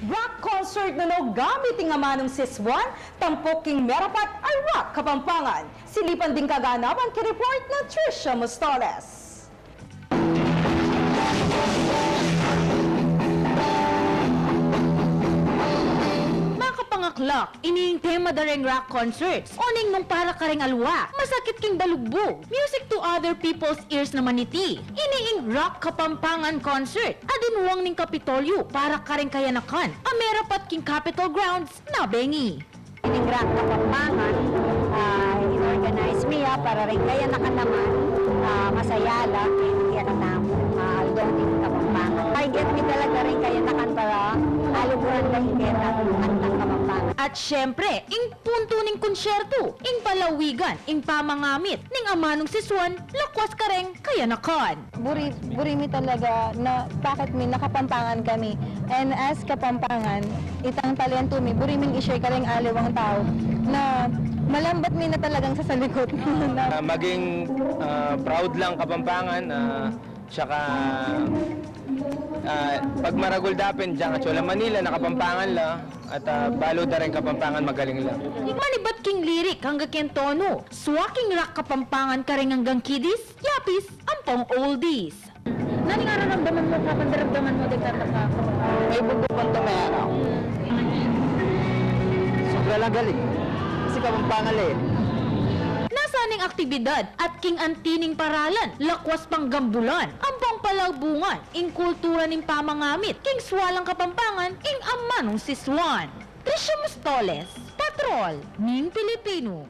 Rock concert no gamit ang amanong siswan, tampoking merapat ay rock Kapampangan. Silipan din kaganapan ki-report na Trisha Mostales. Pangaklak, iniing tema dareng rock concerts. Oning nung para kareng alwa, masakit king balugbog. Music to other people's ears naman iti. Iniing rock Kapampangan concert. Adinwang ning Kapitolyo para kareng kayanakan. Amerapat king Capitol grounds na bengi. Ining rock Kapampangan, inorganize miya para rin kayanakan naman masayala kaya katamo aldong ning Kapampangan. Ay get mi talaga rin kayanakan para aluguran dahil ang Kapampangan. At syempre, ing punto ning konsyerto, ing palawigan, ing pamangamit, ning amanong siswan, lakwas kareng kayanakan. Buri mi talaga na bakit mi nakapampangan kami. And as Kapampangan, itang talento mi, buri ming i-share kareng aliwang tao na malambat mi na talagang sa salikot. Maging proud lang Kapampangan, tsaka pag maragul dapin dyan at Chola Manila, nakapampangan la at balo da rin Kapampangan magaling lang. Manibat king lirik hanggang ken tono, swaking rock Kapampangan kareng hanggang kiddies, yapis, ampong oldies. Nani nga naramdaman mo kapag naramdaman mo dito ka? May bugupon to may araw. Sobra lang galing. Kasi Kapampangan eh. Nasaning aktibidad at king antining paralan, lakwas pang gambulan, ampong palabungan, ing kultura ning pamangamit, king swalang Kapampangan, ing amanong siswan. Trisha Mostales, Patrol, ning Pilipino.